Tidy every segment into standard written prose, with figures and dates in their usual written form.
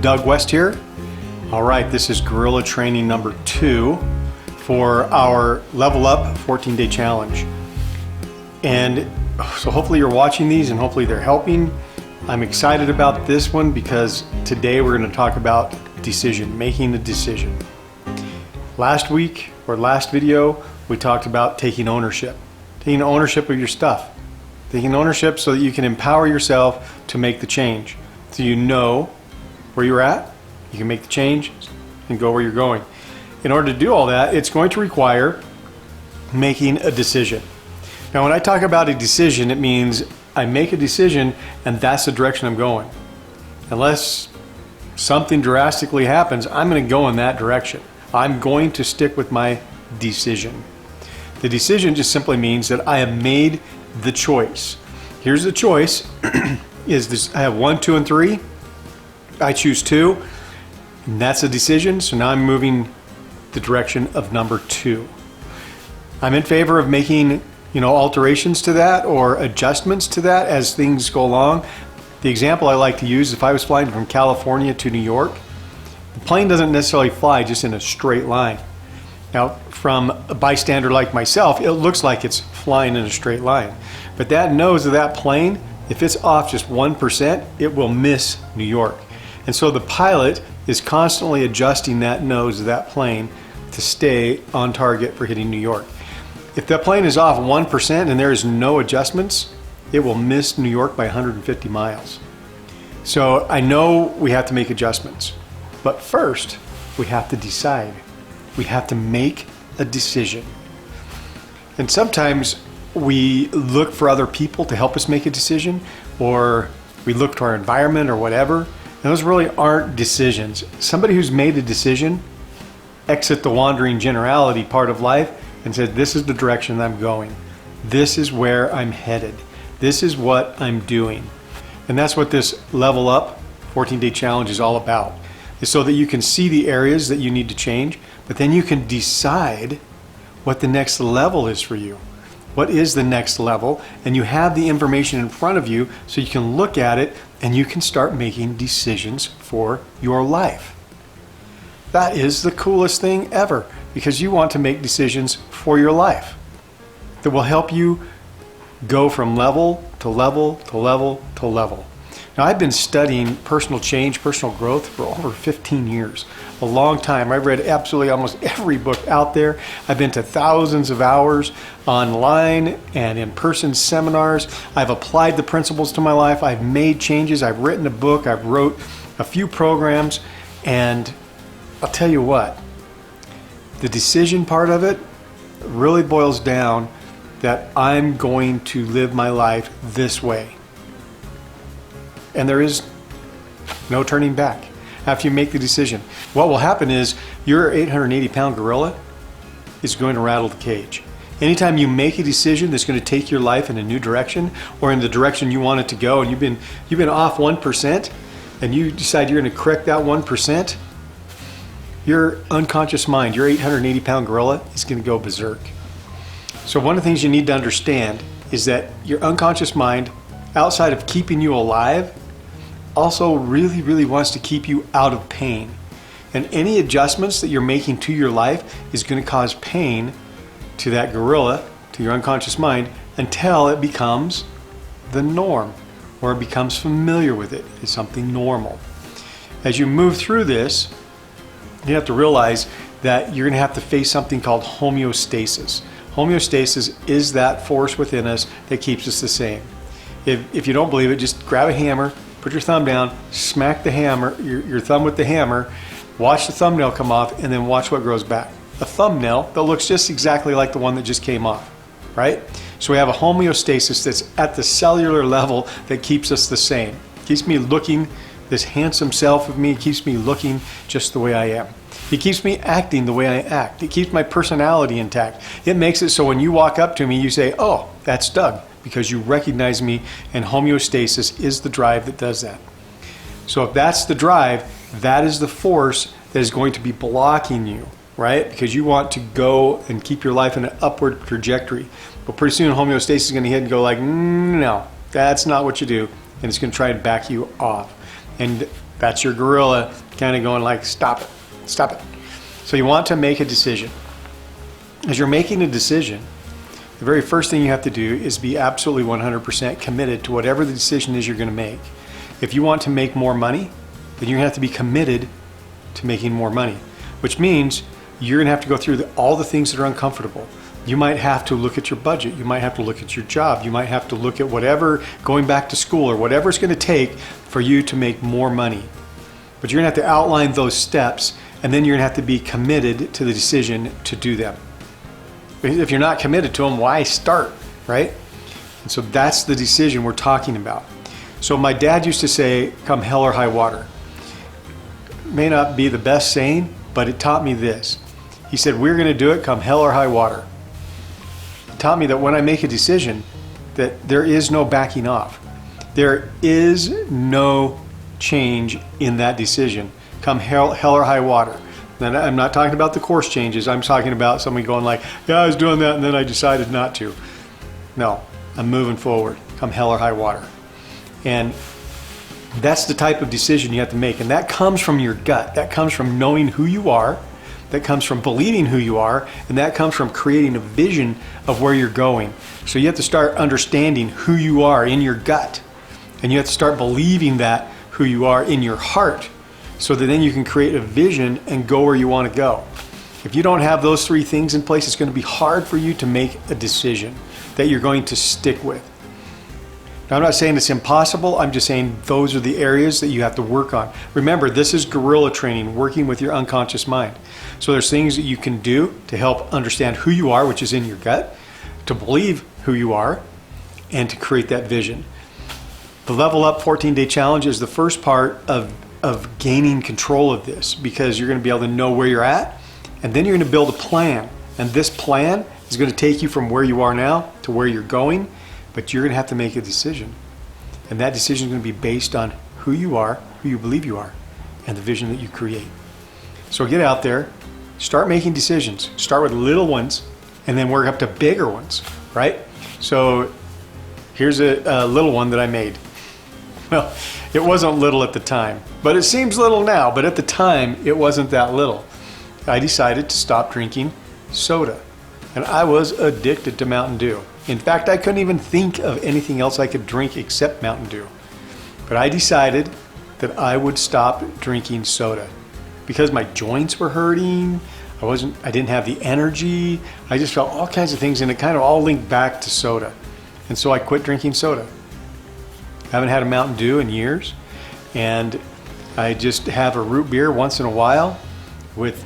Doug West here. All right, this is Gorilla Training number 2 for our Level Up 14-day challenge. And so hopefully you're watching these and hopefully they're helping. I'm excited about this one because today we're going to talk about decision, making a decision. Last week or last video, we talked about taking ownership of your stuff. Taking ownership so that you can empower yourself to make the change. So you know where you're at, you can make the change and go where you're going. In order to do all that, it's going to require making a decision. Now when I talk about a decision, it means I make a decision and that's the direction I'm going. Unless something drastically happens, I'm going to go in that direction. I'm going to stick with my decision. The decision just simply means that I have made the choice. Here's the choice. Is this, I have 1, 2, and 3. I choose 2, and that's a decision. So now I'm moving the direction of number 2. I'm in favor of making, alterations to that or adjustments to that as things go along. The example I like to use, if I was flying from California to New York, the plane doesn't necessarily fly just in a straight line. Now, from a bystander like myself, it looks like it's flying in a straight line. But that nose of that plane, if it's off just 1%, it will miss New York. And so the pilot is constantly adjusting that nose of that plane to stay on target for hitting New York. If that plane is off 1% and there is no adjustments, it will miss New York by 150 miles. So I know we have to make adjustments, but first we have to decide. We have to make a decision. And sometimes we look for other people to help us make a decision, or we look to our environment or whatever. And those really aren't decisions. Somebody who's made a decision, exit the wandering generality part of life and said, this is the direction I'm going. This is where I'm headed. This is what I'm doing. And that's what this Level Up 14-day challenge is all about. Is so that you can see the areas that you need to change, but then you can decide what the next level is for you. What is the next level? And you have the information in front of you so you can look at it and you can start making decisions for your life. That is the coolest thing ever, because you want to make decisions for your life that will help you go from level to level to level to level. Now, I've been studying personal change, personal growth for over 15 years, a long time. I've read absolutely almost every book out there. I've been to thousands of hours online and in-person seminars. I've applied the principles to my life. I've made changes. I've written a book. I've wrote a few programs. And I'll tell you what, the decision part of it really boils down that I'm going to live my life this way. And there is no turning back after you make the decision. What will happen is your 880-pound gorilla is going to rattle the cage. Anytime you make a decision that's going to take your life in a new direction or in the direction you want it to go, and you've been off 1% and you decide you're going to correct that 1%, your unconscious mind, your 880-pound gorilla, is going to go berserk. So one of the things you need to understand is that your unconscious mind, outside of keeping you alive, also really, really wants to keep you out of pain. And any adjustments that you're making to your life is going to cause pain to that gorilla, to your unconscious mind, until it becomes the norm, or it becomes familiar with it as something normal. As you move through this, you have to realize that you're going to have to face something called homeostasis. Homeostasis is that force within us that keeps us the same. If you don't believe it, just grab a hammer, put your thumb down, smack the hammer, your thumb with the hammer, watch the thumbnail come off, and then watch what grows back. A thumbnail that looks just exactly like the one that just came off, right? So we have a homeostasis that's at the cellular level that keeps us the same. Keeps me looking, this handsome self of me keeps me looking just the way I am. It keeps me acting the way I act. It keeps my personality intact. It makes it so when you walk up to me, you say, oh, that's Doug, because you recognize me, and homeostasis is the drive that does that. So if that's the drive, that is the force that is going to be blocking you, right? Because you want to go and keep your life in an upward trajectory. But pretty soon homeostasis is going to hit and go like, no, that's not what you do. And it's going to try and back you off. And That's your gorilla kind of going like, stop it, stop it. So you want to make a decision. As you're making a decision, the very first thing you have to do is be absolutely 100% committed to whatever the decision is you're going to make. If you want to make more money, then you're going to have to be committed to making more money, which means you're going to have to go through all the things that are uncomfortable. You might have to look at your budget. You might have to look at your job. You might have to look at whatever, going back to school or whatever it's going to take for you to make more money. But you're going to have to outline those steps, and then you're going to have to be committed to the decision to do them. If you're not committed to them, why start, right? And so that's the decision we're talking about. So my dad used to say, come hell or high water. May not be the best saying, but it taught me this. He said, we're going to do it come hell or high water. It taught me that when I make a decision, that there is no backing off. There is no change in that decision, come hell or high water. And I'm not talking about the course changes. I'm talking about somebody going like, yeah, I was doing that and then I decided not to. No, I'm moving forward, come hell or high water. And that's the type of decision you have to make. And that comes from your gut. That comes from knowing who you are. That comes from believing who you are. And that comes from creating a vision of where you're going. So you have to start understanding who you are in your gut. And you have to start believing that who you are in your heart, so that then you can create a vision and go where you want to go. If you don't have those three things in place, it's going to be hard for you to make a decision that you're going to stick with. Now, I'm not saying it's impossible. I'm just saying those are the areas that you have to work on. Remember, this is gorilla training, working with your unconscious mind. So there's things that you can do to help understand who you are, which is in your gut, to believe who you are, and to create that vision. The Level Up 14-Day Challenge is the first part of gaining control of this, because you're going to be able to know where you're at, and then you're going to build a plan. And this plan is going to take you from where you are now to where you're going, but you're going to have to make a decision. And that decision is going to be based on who you are, who you believe you are, and the vision that you create. So get out there, start making decisions. Start with little ones, and then work up to bigger ones, right? So here's a little one that I made. Well, it wasn't little at the time, but it seems little now, but at the time, it wasn't that little. I decided to stop drinking soda, and I was addicted to Mountain Dew. In fact, I couldn't even think of anything else I could drink except Mountain Dew. But I decided that I would stop drinking soda because my joints were hurting. I didn't have the energy. I just felt all kinds of things, and it kind of all linked back to soda. And so I quit drinking soda. I haven't had a Mountain Dew in years, and I just have a root beer once in a while with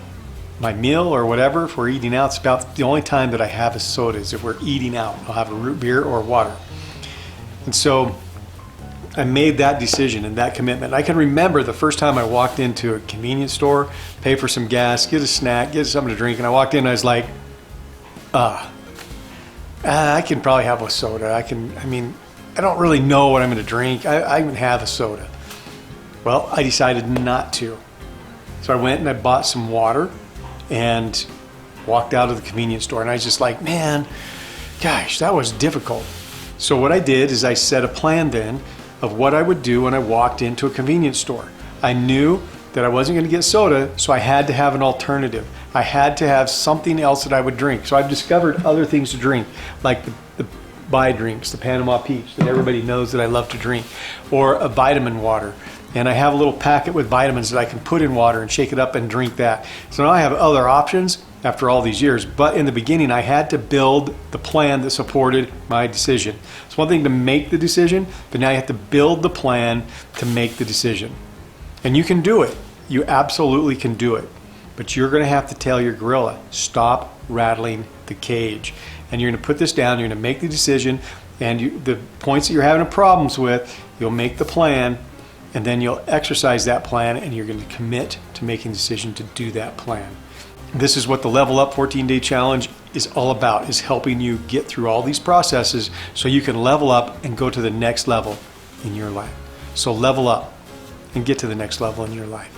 my meal or whatever. If we're eating out, it's about the only time that I have a soda is if we're eating out. I'll have a root beer or water. And so I made that decision and that commitment. I can remember the first time I walked into a convenience store, pay for some gas, get a snack, get something to drink, and I walked in and I was like, I can probably have a soda. I don't really know what I'm going to drink. I can have a soda. Well, I decided not to. So I went and I bought some water and walked out of the convenience store. And I was just like, man, gosh, that was difficult. So what I did is I set a plan then of what I would do when I walked into a convenience store. I knew that I wasn't going to get soda, so I had to have an alternative. I had to have something else that I would drink. So I've discovered other things to drink, like the Bai drinks, the Panama Peach that everybody knows that I love to drink, or a vitamin water. And I have a little packet with vitamins that I can put in water and shake it up and drink that. So now I have other options after all these years. But in the beginning, I had to build the plan that supported my decision. It's one thing to make the decision, but now you have to build the plan to make the decision. And you can do it. You absolutely can do it. But you're going to have to tell your gorilla, stop rattling the cage. And you're going to put this down, you're going to make the decision, and the points that you're having problems with, you'll make the plan, and then you'll exercise that plan, and you're going to commit to making the decision to do that plan. This is what the Level Up 14-Day Challenge is all about, is helping you get through all these processes so you can level up and go to the next level in your life. So level up and get to the next level in your life.